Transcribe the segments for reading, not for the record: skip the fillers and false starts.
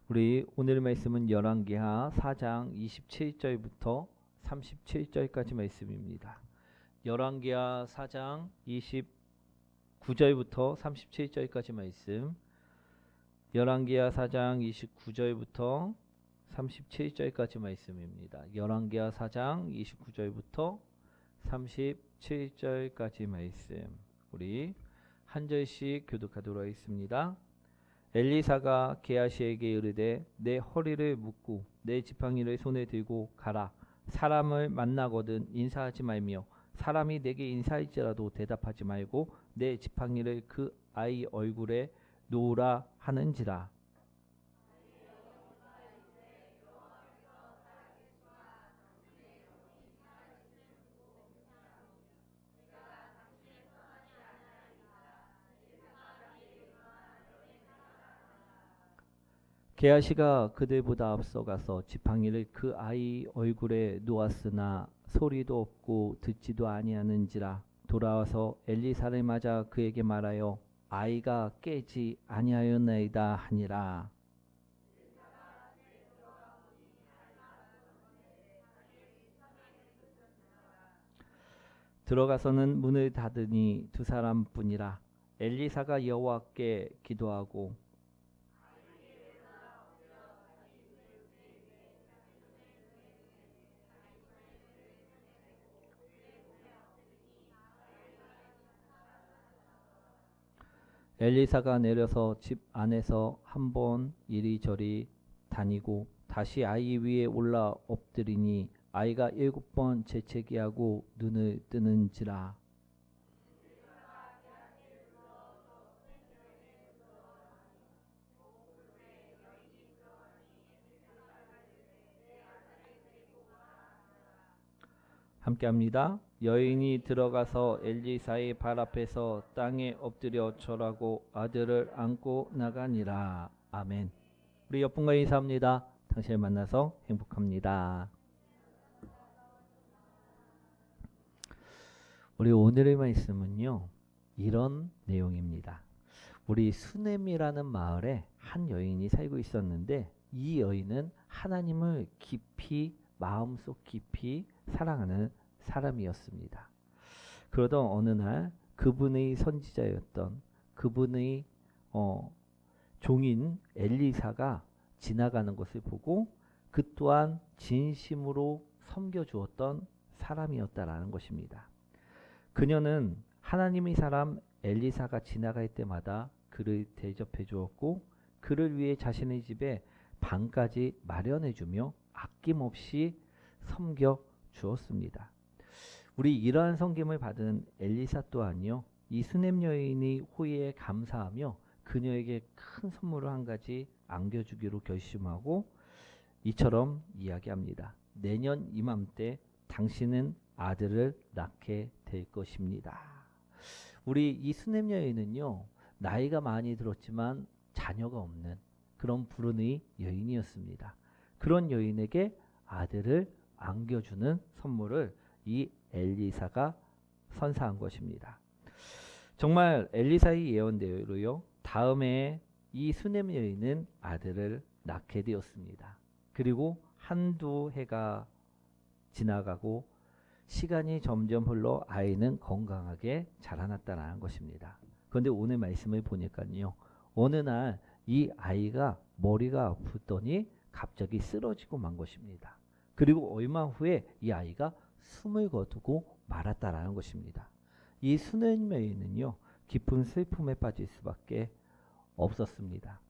우리 오늘 말씀은 열왕기하 4장 27절부터 37절까지 말씀입니다. 열왕기하 4장 29절부터 37절까지 말씀. 열왕기하 4장 29절부터 37절까지 말씀입니다. 열왕기하 4장 29절부터 37절까지 말씀. 우리 한 절씩 교독하도록 하겠습니다. 엘리사가 게하시에게 이르되 내 허리를 묶고 내 지팡이를 손에 들고 가라. 사람을 만나거든 인사하지 말며 사람이 내게 인사할지라도 대답하지 말고 내 지팡이를 그 아이 얼굴에 놓으라 하는지라. 게하시가 그들보다 앞서가서 지팡이를 그 아이 얼굴에 놓았으나 소리도 없고 듣지도 아니하는지라. 돌아와서 엘리사를 맞아 그에게 말하여 아이가 깨지 아니하였나이다 하니라. 들어가서는 문을 닫으니 두 사람뿐이라. 엘리사가 여호와께 기도하고 엘리사가 내려서 집 안에서 한 번 이리저리 다니고 다시 아이 위에 올라 엎드리니 아이가 7번 재채기하고 눈을 뜨는지라. 함께합니다. 여인이 들어가서 엘리사의 발 앞에서 땅에 엎드려 절하고 아들을 안고 나가니라. 아멘. 우리 옆분과 인사합니다. 당신을 만나서 행복합니다. 우리 오늘의 말씀은요, 이런 내용입니다. 우리 수넴이라는 마을에 한 여인이 살고 있었는데 이 여인은 하나님을 깊이 마음속 깊이 사랑하는 사람이었습니다. 그러던 어느 날 그분의 선지자였던 그분의 종인 엘리사가 지나가는 것을 보고 그 또한 진심으로 섬겨주었던 사람이었다라는 것입니다. 그녀는 하나님의 사람 엘리사가 지나갈 때마다 그를 대접해 주었고 그를 위해 자신의 집에 방까지 마련해 주며 아낌없이 섬겨 주었습니다. 우리 이러한 섬김을 받은 엘리사 또한요, 이 수넴 여인의 호의에 감사하며 그녀에게 큰 선물을 한 가지 안겨주기로 결심하고 이처럼 이야기합니다. 내년 이맘때 당신은 아들을 낳게 될 것입니다. 우리 이 수넴 여인은요, 나이가 많이 들었지만 자녀가 없는 그런 불운의 여인이었습니다. 그런 여인에게 아들을 안겨주는 선물을 이 엘리사가 선사한 것입니다. 정말 엘리사의 예언대로요, 다음에 이 수넴 여인은 아들을 낳게 되었습니다. 그리고 한두 해가 지나가고 시간이 점점 흘러 아이는 건강하게 자라났다는 것입니다. 그런데 오늘 말씀을 보니까요, 어느 날 이 아이가 머리가 아프더니 갑자기 쓰러지고 만 것입니다. 그리고 얼마 후에 이 아이가 숨을 거두고 말았다라는 것입니다. 이 수넴 여인은요, 깊은 슬픔에 빠질 수밖에 없었습니다.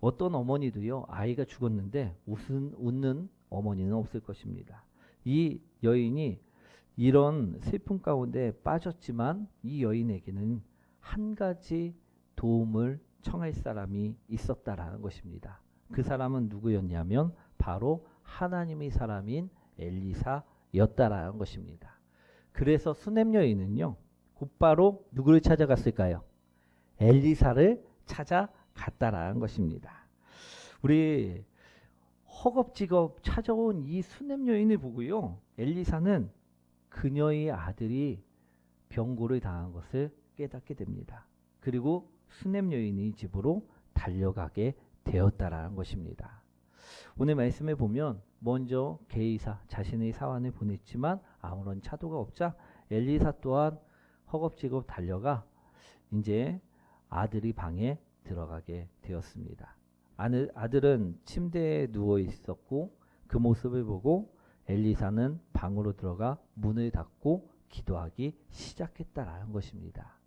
어떤 어머니도요, 아이가 죽었는데 웃는 어머니는 없을 것입니다. 이 여인이 이런 슬픔 가운데 빠졌지만 이 여인에게는 한 가지 도움을 청할 사람이 있었다라는 것입니다. 그 사람은 누구였냐면 바로 하나님의 사람인 엘리사였다라는 것입니다. 그래서 수넴 여인은요, 곧바로 누구를 찾아갔을까요? 엘리사를 찾아갔다라는 것입니다. 우리 허겁지겁 찾아온 이 수넴 여인을 보고요, 엘리사는 그녀의 아들이 병고를 당한 것을 깨닫게 됩니다. 그리고 수넴 여인의 집으로 달려가게 되었다라는 것입니다. 오늘 말씀에 보면 먼저 게이사 자신의 사환을 보냈지만 아무런 차도가 없자 엘리사 또한 허겁지겁 달려가 이제 아들이 방에 들어가게 되었습니다. 아들은 침대에 누워 있었고 그 모습을 보고 엘리사는 방으로 들어가 문을 닫고 기도하기 시작했다라는 것입니다.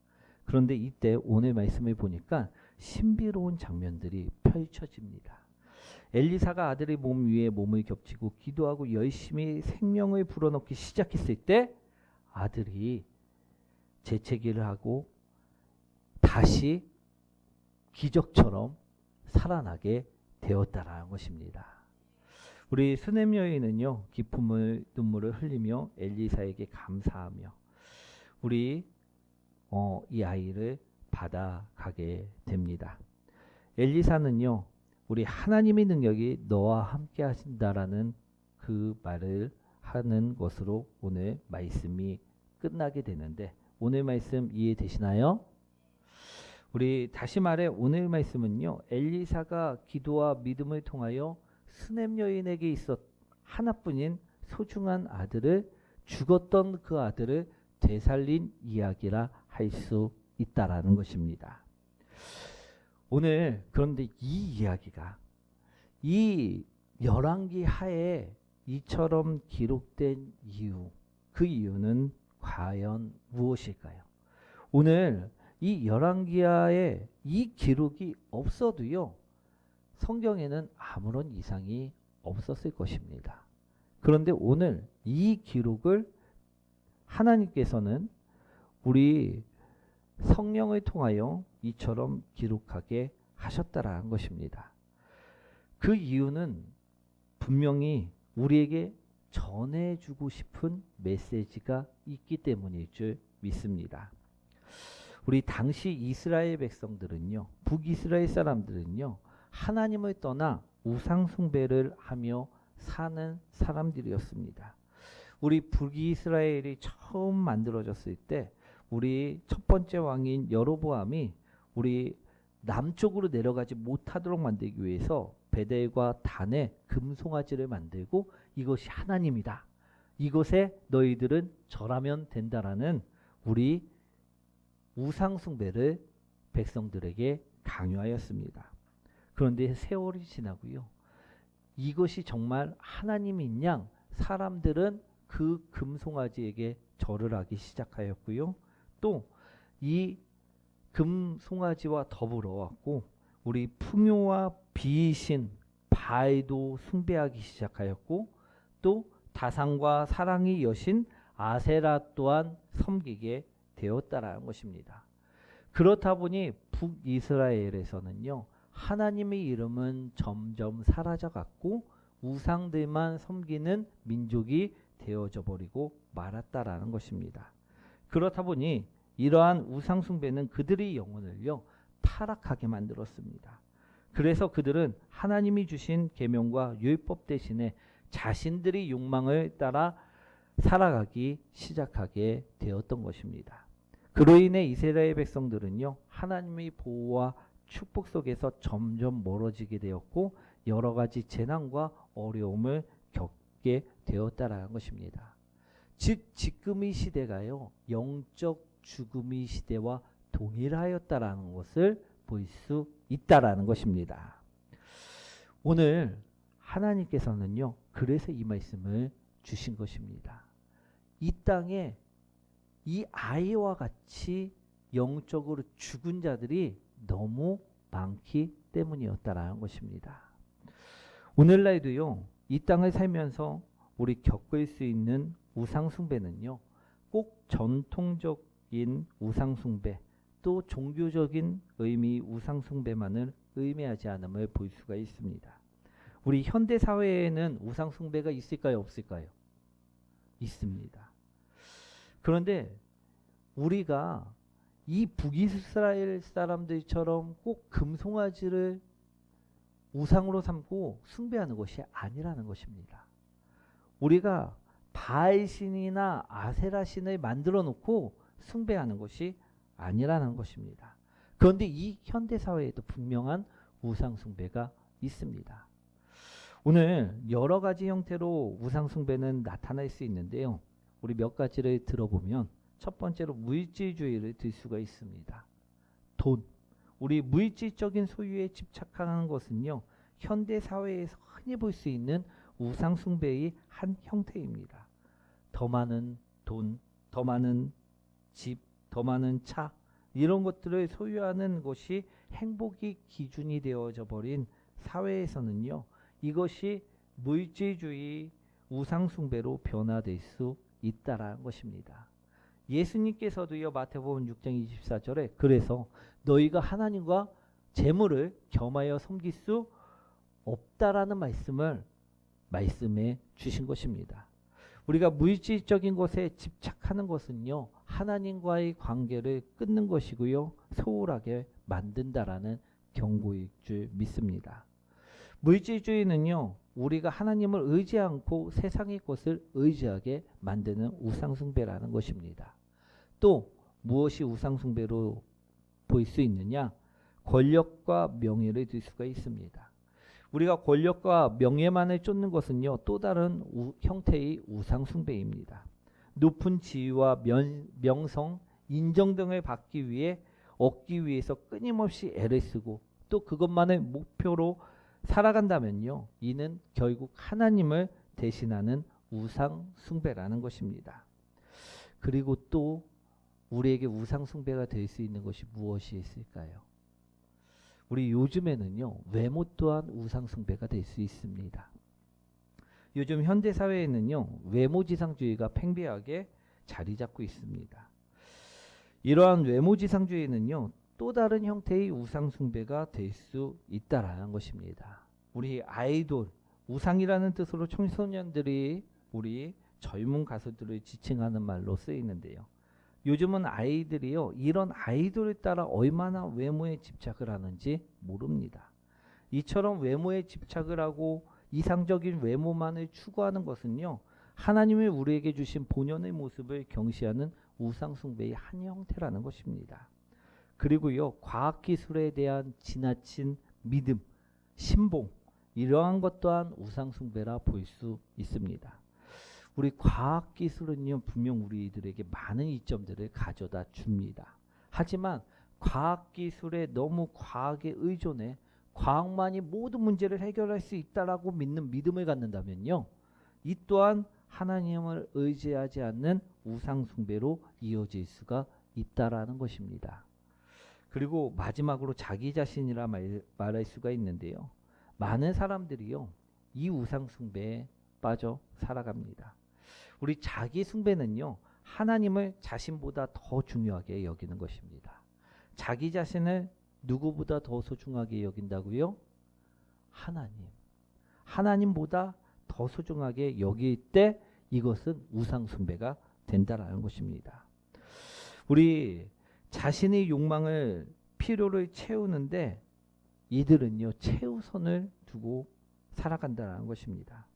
그런데 이때 오늘 말씀을 보니까 신비로운 장면들이 펼쳐집니다. 엘리사가 아들의 몸 위에 몸을 겹치고 기도하고 열심히 생명을 불어넣기 시작했을 때 아들이 재채기를 하고 다시 기적처럼 살아나게 되었다라는 것입니다. 우리 수넴 여인은요 기쁨을 눈물을 흘리며 엘리사에게 감사하며 우리 이 아이를 받아가게 됩니다. 엘리사는요 우리 하나님의 능력이 너와 함께 하신다라는 그 말을 하는 것으로 오늘 말씀이 끝나게 되는데 오늘 말씀 이해되시나요? 우리 다시 말해 오늘 말씀은요 엘리사가 기도와 믿음을 통하여 수넴 여인에게 있었 하나뿐인 소중한 아들을 죽었던 그 아들을 되살린 이야기라 할 수 있다라는 것입니다. 오늘 그런데 이 이야기가 이 열왕기 하에 이처럼 기록된 이유, 그 이유는 과연 무엇일까요? 오늘 이 열왕기하에 이 기록이 없어도요 성경에는 아무런 이상이 없었을 것입니다. 그런데 오늘 이 기록을 하나님께서는 우리 성령을 통하여 이처럼 기록하게 하셨다라는 것입니다. 그 이유는 분명히 우리에게 전해주고 싶은 메시지가 있기 때문일 줄 믿습니다. 우리 당시 이스라엘 백성들은요, 북이스라엘 사람들은요, 하나님을 떠나 우상 숭배를 하며 사는 사람들이었습니다. 우리 북이스라엘이 처음 만들어졌을 때 우리 첫 번째 왕인 여로보암이 우리 남쪽으로 내려가지 못하도록 만들기 위해서 베델과 단에 금송아지를 만들고 이것이 하나님이다. 이것에 너희들은 절하면 된다라는 우리 우상 숭배를 백성들에게 강요하였습니다. 그런데 세월이 지나고요. 이것이 정말 하나님인 양 사람들은 그 금송아지에게 절을 하기 시작하였고요. 또 이 금송아지와 더불어 왔고 우리 풍요와 비신 바알도 숭배하기 시작하였고 또 다산과 사랑의 여신 아세라 또한 섬기게 되었다라는 것입니다. 그렇다 보니 북이스라엘에서는요 하나님의 이름은 점점 사라져갔고 우상들만 섬기는 민족이 되어져 버리고 말았다라는 것입니다. 그렇다 보니 이러한 우상 숭배는 그들의 영혼을요 타락하게 만들었습니다. 그래서 그들은 하나님이 주신 계명과 율법 대신에 자신들의 욕망을 따라 살아가기 시작하게 되었던 것입니다. 그로 인해 이스라엘 백성들은요 하나님의 보호와 축복 속에서 점점 멀어지게 되었고 여러 가지 재난과 어려움을 겪게 되었다라는 것입니다. 즉 지금의 시대가요 영적 죽음의 시대와 동일하였다라는 것을 볼 수 있다라는 것입니다. 오늘 하나님께서는요 그래서 이 말씀을 주신 것입니다. 이 땅에 이 아이와 같이 영적으로 죽은 자들이 너무 많기 때문이었다라는 것입니다. 오늘날도요 이 땅을 살면서 우리 겪을 수 있는 우상숭배는요 꼭 전통적인 우상숭배 또 종교적인 의미 우상숭배만을 의미하지 않음을 볼 수가 있습니다. 우리 현대사회에는 우상숭배가 있을까요 없을까요? 있습니다. 그런데 우리가 이 북이스라엘 사람들처럼 꼭 금송아지를 우상으로 삼고 숭배하는 것이 아니라는 것입니다. 우리가 바알신이나 아세라신을 만들어 놓고 숭배하는 것이 아니라는 것입니다. 그런데 이 현대사회에도 분명한 우상 숭배가 있습니다. 오늘 여러 가지 형태로 우상숭배는 나타날 수 있는데요. 우리 몇 가지를 들어보면 첫 번째로 물질주의를 들 수가 있습니다. 돈, 우리 물질적인 소유에 집착하는 것은요, 현대 사회에서 흔히 볼 수 있는 우상숭배의 한 형태입니다. 더 많은 돈, 더 많은 집, 더 많은 차, 이런 것들을 소유하는 것이 행복의 기준이 되어져 버린 사회에서는요, 이것이 물질주의 우상숭배로 변화될 수 있다라는 것입니다. 예수님께서도요, 마태복음 6장 24절에 그래서 너희가 하나님과 재물을 겸하여 섬길 수 없다라는 말씀해 주신 것입니다. 우리가 물질적인 것에 집착하는 것은요, 하나님과의 관계를 끊는 것이고요, 소홀하게 만든다라는 경고일 줄 믿습니다. 물질주의는요, 우리가 하나님을 의지 않고 세상의 것을 의지하게 만드는 우상숭배라는 것입니다. 또 무엇이 우상숭배로 볼 수 있느냐? 권력과 명예를 들 수가 있습니다. 우리가 권력과 명예만을 쫓는 것은요, 또 다른 형태의 우상숭배입니다. 높은 지위와 명성, 인정 등을 얻기 위해서 끊임없이 애를 쓰고 또 그것만을 목표로 살아간다면요, 이는 결국 하나님을 대신하는 우상숭배라는 것입니다. 그리고 또 우리에게 우상숭배가 될 수 있는 것이 무엇이 있을까요? 우리 요즘에는요, 외모 또한 우상숭배가 될 수 있습니다. 요즘 현대사회에는요, 외모지상주의가 팽배하게 자리 잡고 있습니다. 이러한 외모지상주의는요, 또 다른 형태의 우상숭배가 될 수 있다라는 것입니다. 우리 아이돌, 우상이라는 뜻으로 청소년들이 우리 젊은 가수들을 지칭하는 말로 쓰이는데요. 요즘은 아이들이요, 이런 아이돌에 따라 얼마나 외모에 집착을 하는지 모릅니다. 이처럼 외모에 집착을 하고 이상적인 외모만을 추구하는 것은요, 하나님이 우리에게 주신 본연의 모습을 경시하는 우상숭배의 한 형태라는 것입니다. 그리고요, 과학기술에 대한 지나친 믿음, 신봉, 이러한 것 또한 우상숭배라 볼 수 있습니다. 우리 과학기술은요, 분명 우리들에게 많은 이점들을 가져다 줍니다. 하지만 과학기술에 너무 과학에 의존해 과학만이 모든 문제를 해결할 수 있다라고 믿는 믿음을 갖는다면요, 이 또한 하나님을 의지하지 않는 우상숭배로 이어질 수가 있다라는 것입니다. 그리고 마지막으로 자기 자신이라 말할 수가 있는데요. 많은 사람들이요, 이 우상숭배에 빠져 살아갑니다. 우리 자기 숭배는요, 하나님을 자신보다 더 중요하게 여기는 것입니다. 자기 자신을 누구보다 더 소중하게 여긴다고요? 하나님보다 더 소중하게 여길 때 이것은 우상숭배가 된다라는 것입니다. 우리 자신의 욕망을, 필요를 채우는데 이들은요, 최우선을 두고 살아간다는 것입니다.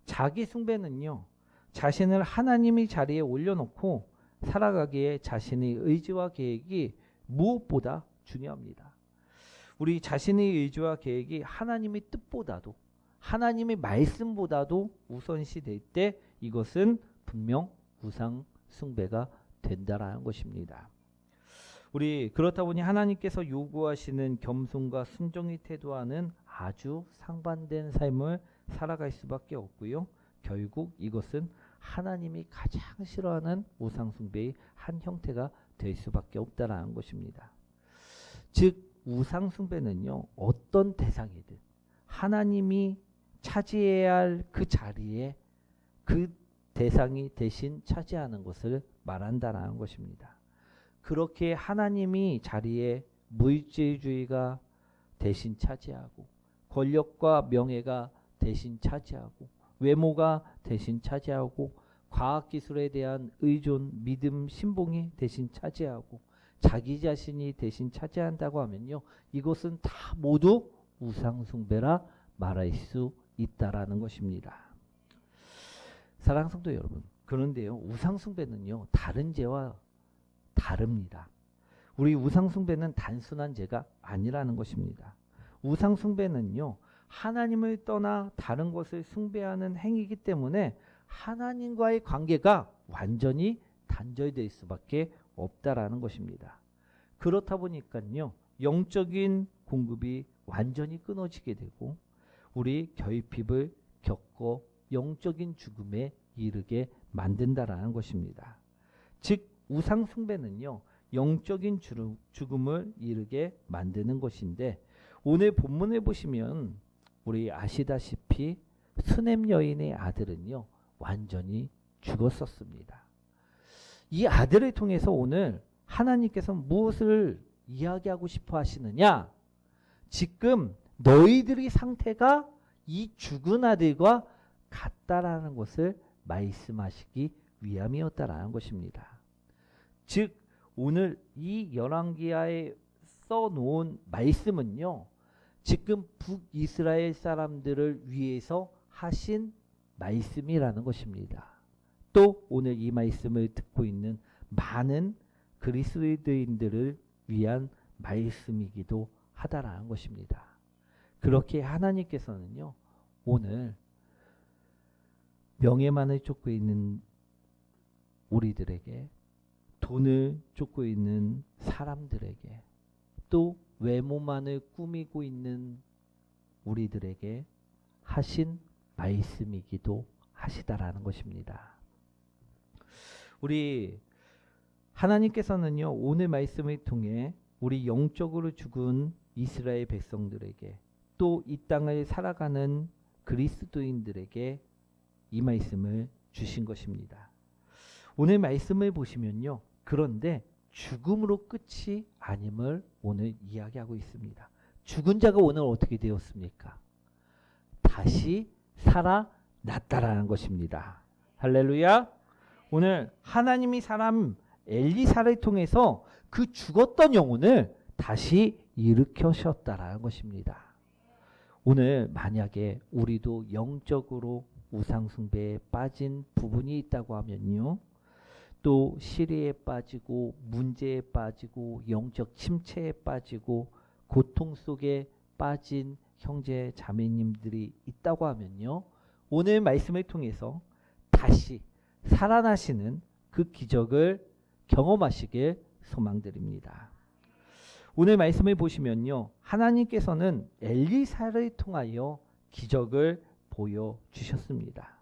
자기 숭배는요, 자신을 하나님의 자리에 올려놓고 살아가기에 자신의 의지와 계획이 무엇보다 중요합니다. 우리 자신의 의지와 계획이 하나님의 뜻보다도, 하나님의 말씀보다도 우선시 될 때 이것은 분명 우상숭배가 된다라는 것입니다. 우리 그렇다 보니 하나님께서 요구하시는 겸손과 순종의 태도와는 아주 상반된 삶을 살아갈 수밖에 없고요. 결국 이것은 하나님이 가장 싫어하는 우상숭배의 한 형태가 될 수밖에 없다라는 것입니다. 즉 우상숭배는요, 어떤 대상이든 하나님이 차지해야 할 그 자리에 그 대상이 대신 차지하는 것을 말한다라는 것입니다. 그렇게 하나님이 자리에 물질주의가 대신 차지하고 권력과 명예가 대신 차지하고 외모가 대신 차지하고 과학기술에 대한 의존, 믿음, 신봉이 대신 차지하고 자기 자신이 대신 차지한다고 하면요, 이것은 다 모두 우상숭배라 말할 수 있다라는 것입니다. 사랑하는 성도 여러분, 그런데요, 우상숭배는요, 다른 죄와 다릅니다. 우리 우상숭배는 단순한 죄가 아니라는 것입니다. 우상숭배는요, 하나님을 떠나 다른 것을 숭배하는 행위이기 때문에 하나님과의 관계가 완전히 단절될 수밖에 없다라는 것입니다. 그렇다 보니까요, 영적인 공급이 완전히 끊어지게 되고 우리 결핍을 겪고 영적인 죽음에 이르게 만든다라는 것입니다. 즉 우상 숭배는요, 영적인 죽음을 이르게 만드는 것인데, 오늘 본문을 보시면 우리 아시다시피 수넴 여인의 아들은요 완전히 죽었었습니다. 이 아들을 통해서 오늘 하나님께서 무엇을 이야기하고 싶어 하시느냐? 지금 너희들의 상태가 이 죽은 아들과 같다라는 것을 말씀하시기 위함이었다라는 것입니다. 즉 오늘 이 열왕기하에 써놓은 말씀은요, 지금 북이스라엘 사람들을 위해서 하신 말씀이라는 것입니다. 또 오늘 이 말씀을 듣고 있는 많은 그리스도인들을 위한 말씀이기도 하다라는 것입니다. 그렇게 하나님께서는요, 오늘 명예만을 쫓고 있는 우리들에게, 돈을 쫓고 있는 사람들에게, 또 외모만을 꾸미고 있는 우리들에게 하신 말씀이기도 하시다라는 것입니다. 우리 하나님께서는요, 오늘 말씀을 통해 우리 영적으로 죽은 이스라엘 백성들에게, 또 이 땅을 살아가는 그리스도인들에게 이 말씀을 주신 것입니다. 오늘 말씀을 보시면요, 그런데 죽음으로 끝이 아님을 오늘 이야기하고 있습니다. 죽은 자가 오늘 어떻게 되었습니까? 다시 살아났다라는 것입니다. 할렐루야. 오늘 하나님이 사람 엘리사를 통해서 그 죽었던 영혼을 다시 일으켜셨다라는 것입니다. 오늘 만약에 우리도 영적으로 우상숭배에 빠진 부분이 있다고 하면요, 또 시리에 빠지고 문제에 빠지고 영적 침체에 빠지고 고통 속에 빠진 형제 자매님들이 있다고 하면요, 오늘 말씀을 통해서 다시 살아나시는 그 기적을 경험하시길 소망드립니다. 오늘 말씀을 보시면요, 하나님께서는 엘리사를 통하여 기적을 보여주셨습니다.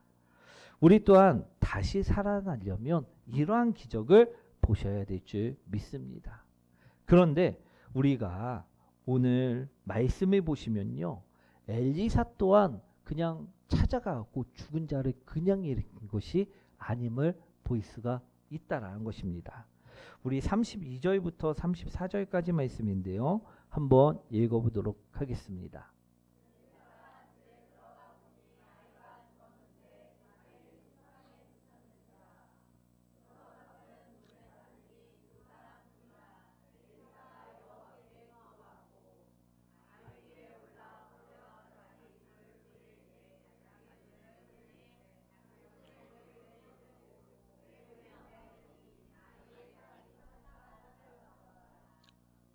우리 또한 다시 살아나려면 이러한 기적을 보셔야 될 줄 믿습니다. 그런데 우리가 오늘 말씀을 보시면요, 엘리사 또한 그냥 찾아가고 죽은 자를 그냥 일으킨 것이 아님을 볼 수가 있다라는 것입니다. 우리 32절부터 34절까지 말씀인데요, 한번 읽어보도록 하겠습니다.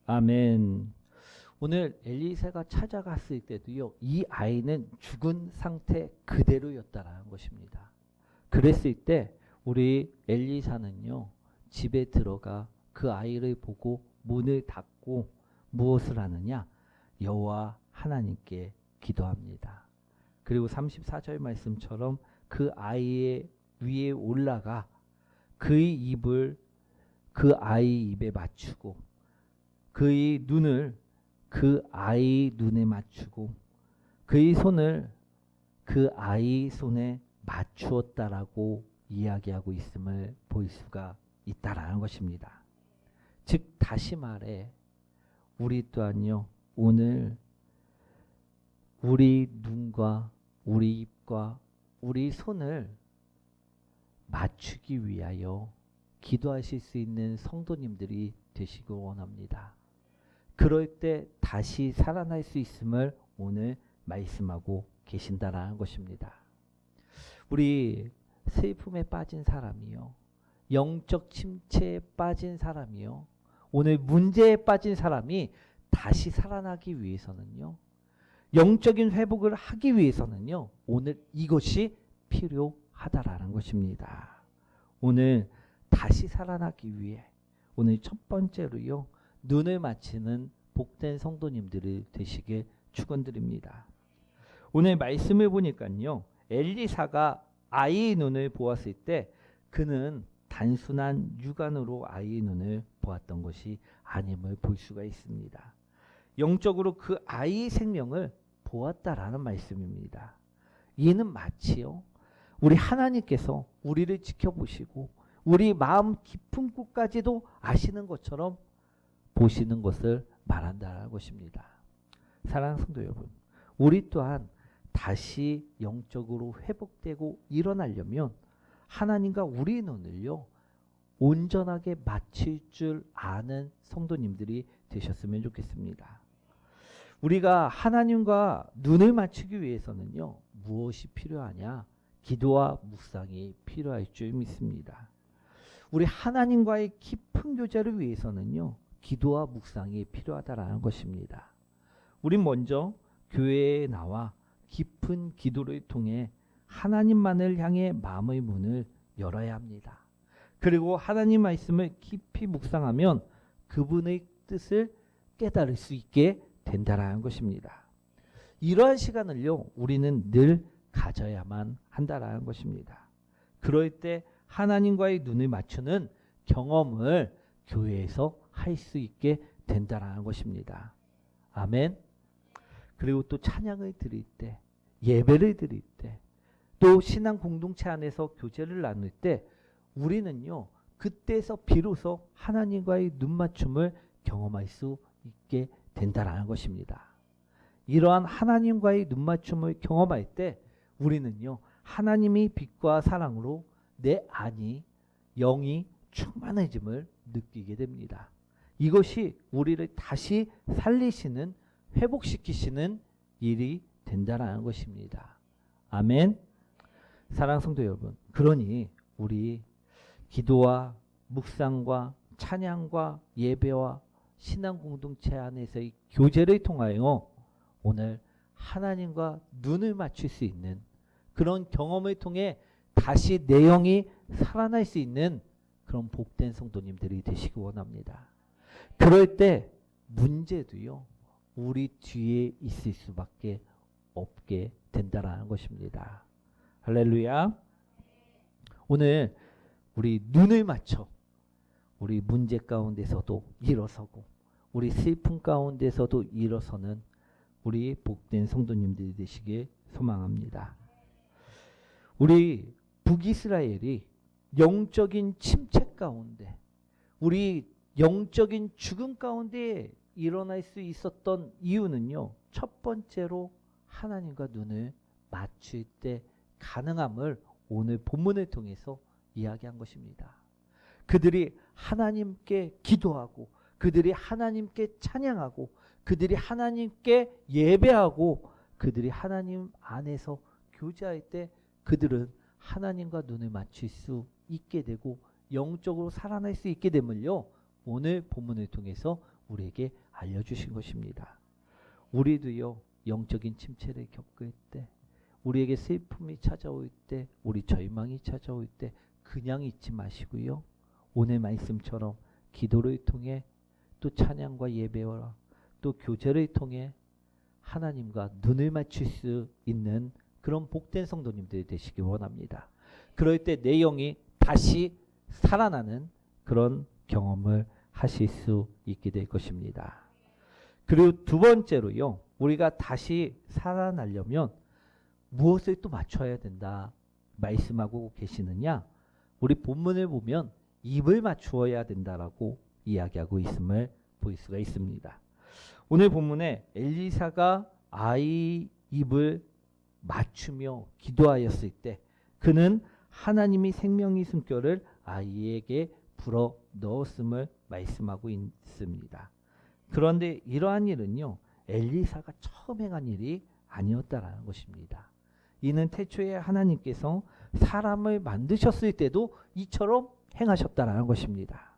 아멘. 오늘 엘리사가 찾아갔을 때도요, 이 아이는 죽은 상태 그대로였다라는 것입니다. 그랬을 때 우리 엘리사는요, 집에 들어가 그 아이를 보고 문을 닫고 무엇을 하느냐? 여호와 하나님께 기도합니다. 그리고 34절 말씀처럼 그 아이의 위에 올라가 그의 입을 그 아이 입에 맞추고 그의 눈을 그 아이 눈에 맞추고 그의 손을 그 아이 손에 맞추었다라고 이야기하고 있음을 볼 수가 있다라는 것입니다. 즉 다시 말해 우리 또한요, 오늘 우리 눈과 우리 입과 우리 손을 맞추기 위하여 기도하실 수 있는 성도님들이 되시길 원합니다. 그럴 때 다시 살아날 수 있음을 오늘 말씀하고 계신다라는 것입니다. 우리 슬픔에 빠진 사람이요, 영적 침체에 빠진 사람이요, 오늘 문제에 빠진 사람이 다시 살아나기 위해서는요, 영적인 회복을 하기 위해서는요, 오늘 이것이 필요하다라는 것입니다. 오늘 다시 살아나기 위해 오늘 첫 번째로요, 눈을 맞추는 복된 성도님들이 되시길 축원드립니다. 오늘 말씀을 보니까요, 엘리사가 아이의 눈을 보았을 때 그는 단순한 육안으로 아이의 눈을 보았던 것이 아님을 볼 수가 있습니다. 영적으로 그 아이의 생명을 보았다라는 말씀입니다. 이는 마치요, 우리 하나님께서 우리를 지켜보시고 우리 마음 깊은 곳까지도 아시는 것처럼 보시는 것을 말한다는 것입니다. 사랑하는 성도 여러분, 우리 또한 다시 영적으로 회복되고 일어나려면 하나님과 우리 눈을요, 온전하게 맞출 줄 아는 성도님들이 되셨으면 좋겠습니다. 우리가 하나님과 눈을 맞추기 위해서는요, 무엇이 필요하냐? 기도와 묵상이 필요할 줄 믿습니다. 우리 하나님과의 깊은 교제를 위해서는요, 기도와 묵상이 필요하다라는 것입니다. 우린 먼저 교회에 나와 깊은 기도를 통해 하나님만을 향해 마음의 문을 열어야 합니다. 그리고 하나님 말씀을 깊이 묵상하면 그분의 뜻을 깨달을 수 있게 된다라는 것입니다. 이러한 시간을요, 우리는 늘 가져야만 한다라는 것입니다. 그럴 때 하나님과의 눈을 맞추는 경험을 교회에서 할 수 있게 된다라는 것입니다. 아멘. 그리고 또 찬양을 드릴 때, 예배를 드릴 때, 또 신앙 공동체 안에서 교제를 나눌 때 우리는요, 그때서 비로소 하나님과의 눈 맞춤을 경험할 수 있게 된다라는 것입니다. 이러한 하나님과의 눈 맞춤을 경험할 때 우리는요, 하나님의 빛과 사랑으로 내 안이, 영이 충만해짐을 느끼게 됩니다. 이것이 우리를 다시 살리시는, 회복시키시는 일이 된다라는 것입니다. 아멘. 사랑하는 성도 여러분, 그러니 우리 기도와 묵상과 찬양과 예배와 신앙 공동체 안에서의 교제를 통하여 오늘 하나님과 눈을 맞출 수 있는 그런 경험을 통해 다시 내 영이 살아날 수 있는 그런 복된 성도님들이 되시기 원합니다. 그럴 때 문제도요, 우리 뒤에 있을 수밖에 없게 된다라는 것입니다. 할렐루야. 오늘 우리 눈을 맞춰 우리 문제 가운데서도 일어서고 우리 슬픔 가운데서도 일어서는 우리 복된 성도님들이 되시길 소망합니다. 우리 북이스라엘이 영적인 침체 가운데, 우리 영적인 죽음 가운데 일어날 수 있었던 이유는요, 첫 번째로 하나님과 눈을 맞출 때 가능함을 오늘 본문을 통해서 이야기한 것입니다. 그들이 하나님께 기도하고 그들이 하나님께 찬양하고 그들이 하나님께 예배하고 그들이 하나님 안에서 교제할 때 그들은 하나님과 눈을 맞출 수 있게 되고 영적으로 살아날 수 있게 됨을요, 오늘 본문을 통해서 우리에게 알려주신 것입니다. 우리도요, 영적인 침체를 겪을 때, 우리에게 슬픔이 찾아올 때, 우리 절망이 찾아올 때 그냥 있지 마시고요, 오늘 말씀처럼 기도를 통해 또 찬양과 예배와 또 교제를 통해 하나님과 눈을 맞출 수 있는 그런 복된 성도님들이 되시기 원합니다. 그럴 때 내 영이 다시 살아나는 그런 경험을 하실 수 있게 될 것입니다. 그리고 두 번째로요, 우리가 다시 살아나려면 무엇을 또 맞춰야 된다 말씀하고 계시느냐? 우리 본문을 보면 입을 맞추어야 된다라고 이야기하고 있음을 볼 수가 있습니다. 오늘 본문에 엘리사가 아이 입을 맞추며 기도하였을 때 그는 하나님이 생명의 숨결을 아이에게 불어 넣었음을 말씀하고 있습니다. 그런데 이러한 일은요, 엘리사가 처음 행한 일이 아니었다라는 것입니다. 이는 태초에 하나님께서 사람을 만드셨을 때도 이처럼 행하셨다라는 것입니다.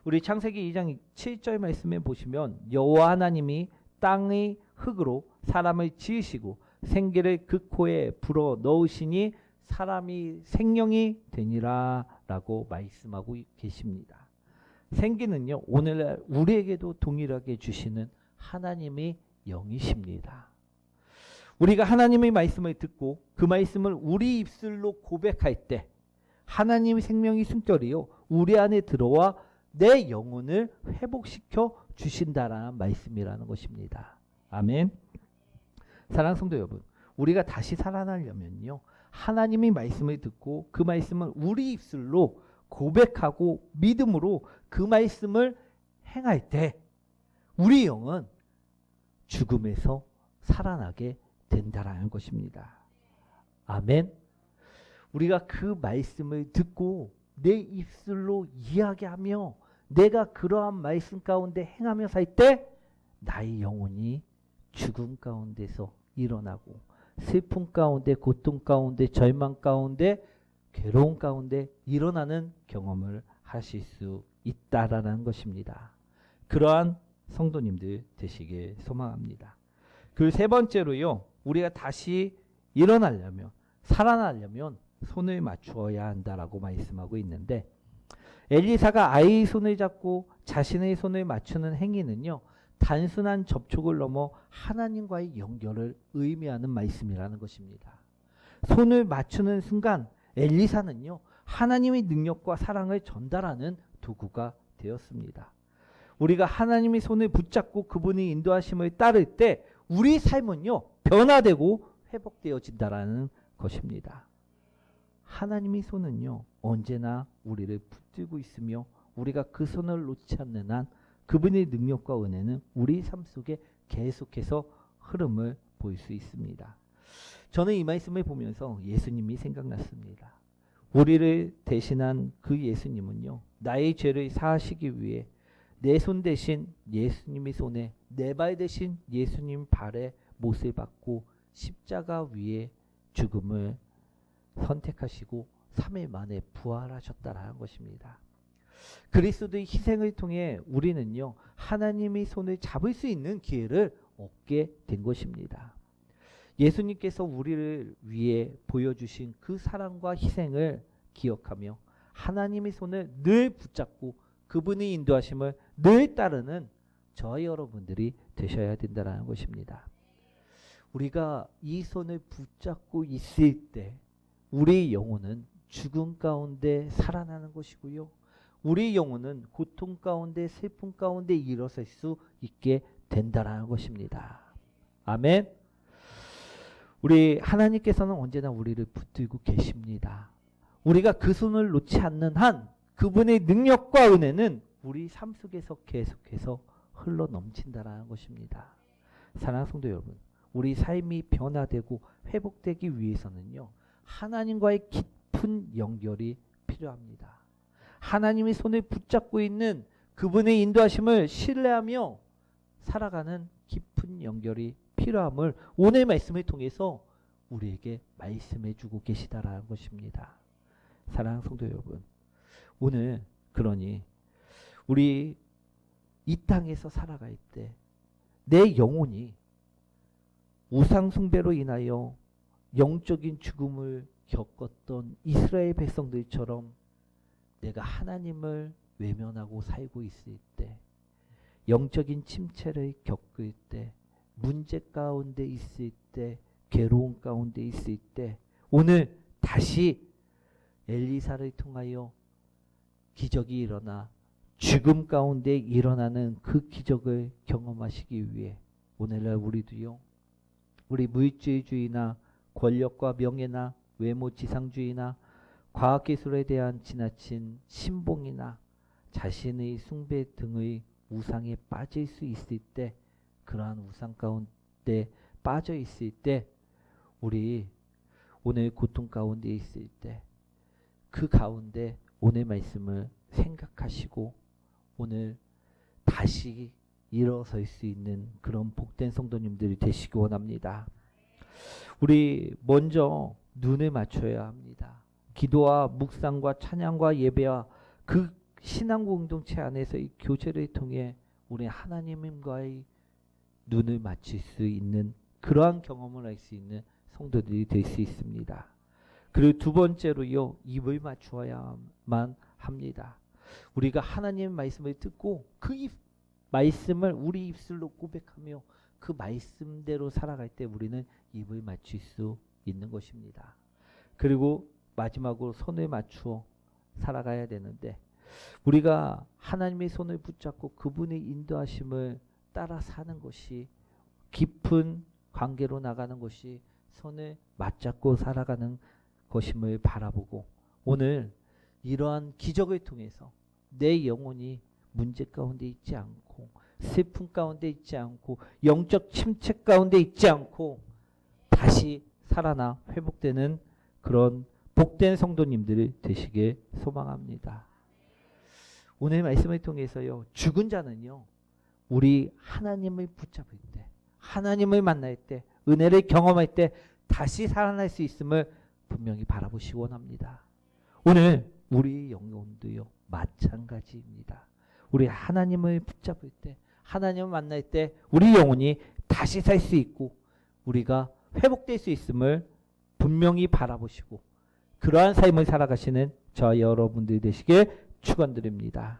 우리 창세기 2장 7절 말씀에 보시면 여호와 하나님이 땅의 흙으로 사람을 지으시고 생기를 그 코에 불어 넣으시니 사람이 생명이 되니라 라고 말씀하고 계십니다. 생기는요, 오늘날 우리에게도 동일하게 주시는 하나님의 영이십니다. 우리가 하나님의 말씀을 듣고 그 말씀을 우리 입술로 고백할 때 하나님의 생명이 숨결이요 우리 안에 들어와 내 영혼을 회복시켜 주신다라는 말씀이라는 것입니다. 아멘. 사랑하는 성도 여러분, 우리가 다시 살아나려면요 하나님의 말씀을 듣고 그 말씀을 우리 입술로 고백하고 믿음으로 그 말씀을 행할 때 우리 영은 죽음에서 살아나게 된다라는 것입니다. 아멘. 우리가 그 말씀을 듣고 내 입술로 이야기하며 내가 그러한 말씀 가운데 행하며 살 때 나의 영혼이 죽음 가운데서 일어나고 슬픔 가운데, 고통 가운데, 절망 가운데, 괴로움 가운데 일어나는 경험을 하실 수 있다라는 것입니다. 그러한 성도님들 되시길 소망합니다. 그 세 번째로요, 우리가 다시 일어나려면, 살아나려면 손을 맞추어야 한다라고 말씀하고 있는데, 엘리사가 아이의 손을 잡고 자신의 손을 맞추는 행위는요 단순한 접촉을 넘어 하나님과의 연결을 의미하는 말씀이라는 것입니다. 손을 맞추는 순간 엘리사는요 하나님의 능력과 사랑을 전달하는 도구가 되었습니다. 우리가 하나님의 손을 붙잡고 그분의 인도하심을 따를 때 우리 삶은요 변화되고 회복되어진다라는 것입니다. 하나님의 손은요 언제나 우리를 붙들고 있으며 우리가 그 손을 놓지 않는 한 그분의 능력과 은혜는 우리 삶 속에 계속해서 흐름을 볼 수 있습니다. 저는 이 말씀을 보면서 예수님이 생각났습니다. 우리를 대신한 그 예수님은요 나의 죄를 사하시기 위해 내 손 대신 예수님의 손에 내 발 대신 예수님 발에 못을 박고 십자가 위에 죽음을 선택하시고 3일 만에 부활하셨다라는 것입니다. 그리스도의 희생을 통해 우리는요 하나님의 손을 잡을 수 있는 기회를 얻게 된 것입니다. 예수님께서 우리를 위해 보여주신 그 사랑과 희생을 기억하며 하나님의 손을 늘 붙잡고 그분의 인도하심을 늘 따르는 저와 여러분들이 되셔야 된다는 것입니다. 우리가 이 손을 붙잡고 있을 때 우리 영혼은 죽음 가운데 살아나는 것이고요. 우리 영혼은 고통 가운데 슬픔 가운데 일어설 수 있게 된다라는 것입니다. 아멘. 우리 하나님께서는 언제나 우리를 붙들고 계십니다. 우리가 그 손을 놓지 않는 한 그분의 능력과 은혜는 우리 삶 속에서 계속해서 흘러 넘친다라는 것입니다. 사랑하는 성도 여러분, 우리 삶이 변화되고 회복되기 위해서는요 하나님과의 깊은 연결이 필요합니다. 하나님의 손을 붙잡고 있는 그분의 인도하심을 신뢰하며 살아가는 깊은 연결이 필요함을 오늘 말씀을 통해서 우리에게 말씀해 주고 계시다라는 것입니다. 사랑하는 성도 여러분, 오늘 그러니 우리 이 땅에서 살아갈 때 내 영혼이 우상 숭배로 인하여 영적인 죽음을 겪었던 이스라엘 백성들처럼 내가 하나님을 외면하고 살고 있을 때, 영적인 침체를 겪을 때, 문제 가운데 있을 때, 괴로움 가운데 있을 때 오늘 다시 엘리사를 통하여 기적이 일어나 죽음 가운데 일어나는 그 기적을 경험하시기 위해 오늘날 우리도요 우리 물질주의나 권력과 명예나 외모 지상주의나 과학기술에 대한 지나친 신봉이나 자신의 숭배 등의 우상에 빠질 수 있을 때, 그러한 우상 가운데 빠져 있을 때, 우리 오늘 고통 가운데 있을 때 그 가운데 오늘 말씀을 생각하시고 오늘 다시 일어설 수 있는 그런 복된 성도님들이 되시기 원합니다. 우리 먼저 눈을 맞춰야 합니다. 기도와 묵상과 찬양과 예배와 그 신앙 공동체 안에서의 교제를 통해 우리 하나님과의 눈을 맞출 수 있는 그러한 경험을 할 수 있는 성도들이 될 수 있습니다. 그리고 두 번째로요, 입을 맞추어야만 합니다. 우리가 하나님의 말씀을 듣고 그 말씀을 우리 입술로 고백하며 그 말씀대로 살아갈 때 우리는 입을 맞출 수 있는 것입니다. 그리고 마지막으로 손을 맞추어 살아가야 되는데, 우리가 하나님의 손을 붙잡고 그분의 인도하심을 따라 사는 것이, 깊은 관계로 나가는 것이 손을 맞잡고 살아가는 것임을 바라보고, 오늘 이러한 기적을 통해서 내 영혼이 문제 가운데 있지 않고, 슬픔 가운데 있지 않고, 영적 침체 가운데 있지 않고 다시 살아나 회복되는 그런 복된 성도님들이 되시길 소망합니다. 오늘 말씀을 통해서요, 죽은 자는요, 우리 하나님을 붙잡을 때, 하나님을 만날 때, 은혜를 경험할 때 다시 살아날 수 있음을 분명히 바라보시기 원합니다. 오늘 우리 영혼도요, 마찬가지입니다. 우리 하나님을 붙잡을 때, 하나님을 만날 때 우리 영혼이 다시 살 수 있고 우리가 회복될 수 있음을 분명히 바라보시고 그러한 삶을 살아가시는 저 여러분들이 되시길 축원드립니다.